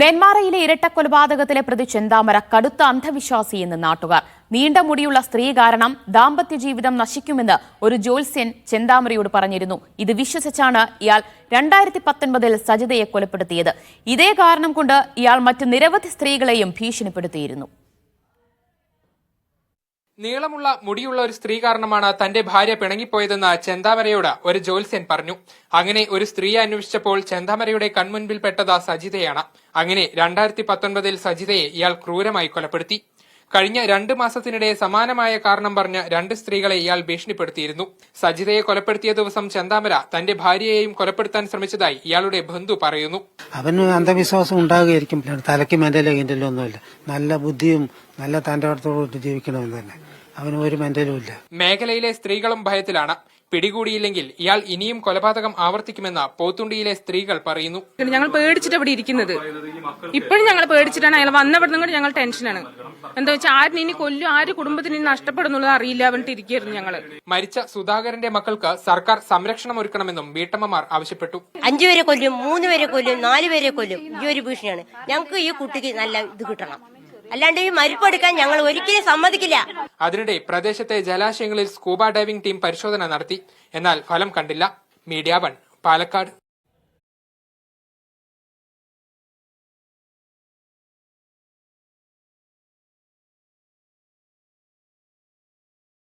നെന്മാറയിലെ ഇരട്ടക്കൊലപാതകത്തിലെ പ്രതി ചെന്താമര കടുത്ത അന്ധവിശ്വാസിയെന്ന് നാട്ടുകാർ. നീണ്ട മുടിയുള്ള സ്ത്രീ കാരണം ദാമ്പത്യ ജീവിതം നശിക്കുമെന്ന് ഒരു ജ്യോത്സ്യൻ ചെന്താമരയോട് പറഞ്ഞിരുന്നു. ഇത് വിശ്വസിച്ചാണ് ഇയാൾ 2019 സജിതയെ കൊലപ്പെടുത്തിയത്. ഇതേ കാരണം കൊണ്ട് ഇയാൾ മറ്റ് നിരവധി സ്ത്രീകളെയും ഭീഷണിപ്പെടുത്തിയിരുന്നു. നീളമുള്ള മുടിയുള്ള ഒരു സ്ത്രീ കാരണമാണ് തന്റെ ഭാര്യ പിണങ്ങിപ്പോയതെന്ന് ചെന്താമരയോട് ഒരു ജ്യോത്സ്യൻ പറഞ്ഞു. അങ്ങനെ ഒരു സ്ത്രീയെ അന്വേഷിച്ചപ്പോൾ ചെന്താമരയുടെ കൺമുൻപിൽ പെട്ടത് സജിതയാണ്. അങ്ങനെ 2019 സജിതയെ ഇയാൾ ക്രൂരമായി കൊലപ്പെടുത്തി. കഴിഞ്ഞ 2 മാസത്തിനിടെ സമാനമായ കാരണം പറഞ്ഞ് 2 സ്ത്രീകളെ ഇയാൾ ഭീഷണിപ്പെടുത്തിയിരുന്നു. സജിതയെ കൊലപ്പെടുത്തിയ ദിവസം ചെന്താമര തന്റെ ഭാര്യയെയും കൊലപ്പെടുത്താൻ ശ്രമിച്ചതായി ഇയാളുടെ ബന്ധു പറയുന്നു. അവന് അന്ധവിശ്വാസം ഉണ്ടാകുകയായിരിക്കും. തലയ്ക്ക് മെന്റലോ കിന്റലോ ഒന്നുമില്ല. നല്ല ബുദ്ധിയും നല്ല തന്റെടത്തോട് ജീവിക്കണമെന്ന് തന്നെ. അവന് ഒരു മെന്റലും ഇല്ല. മേഖലയിലെ സ്ത്രീകളും ഭയത്തിലാണ്. പിടികൂടിയില്ലെങ്കിൽ ഇയാൾ ഇനിയും കൊലപാതകം ആവർത്തിക്കുമെന്ന് പോത്തുണ്ടിയിലെ സ്ത്രീകൾ പറയുന്നു. ഞങ്ങൾ പേടിച്ചിട്ട് ഇവിടെ ഇരിക്കുന്നത്. ഇപ്പോഴും ഞങ്ങൾ പേടിച്ചിട്ടാണ്. അയാൾ വന്നവിടുന്ന് കൂടി ഞങ്ങൾ ടെൻഷനാണ്. എന്താ വെച്ചാൽ ആരും ഇനി കൊല്ലും, ആര് കുടുംബത്തിന് ഇനി നഷ്ടപ്പെടുന്നുള്ളത് അറിയില്ല പറഞ്ഞിട്ട് ഇരിക്കുകയായിരുന്നു ഞങ്ങള്. മരിച്ച സുധാകരന്റെ മക്കൾക്ക് സർക്കാർ സംരക്ഷണം ഒരുക്കണമെന്നും വീട്ടമ്മമാർ ആവശ്യപ്പെട്ടു. 5 പേരെ കൊല്ലും, 3 പേരെ കൊല്ലും, 4 പേരെ കൊല്ലും. ഈ ഒരു ഭീഷണിയാണ്. ഞങ്ങൾക്ക് ഈ കുട്ടിക്ക് നല്ല ഇത് കിട്ടണം. അല്ലാണ്ട് ഈ മരിപ്പെടുക്കാൻ ഞങ്ങൾ ഒരിക്കലും സമ്മതിക്കില്ല. അതിനിടെ പ്രദേശത്തെ ജലാശയങ്ങളിൽ സ്കൂബ ഡൈവിംഗ് ടീം പരിശോധന നടത്തി. എന്നാൽ ഫലം കണ്ടില്ല. മീഡിയ 1 പാലക്കാട്.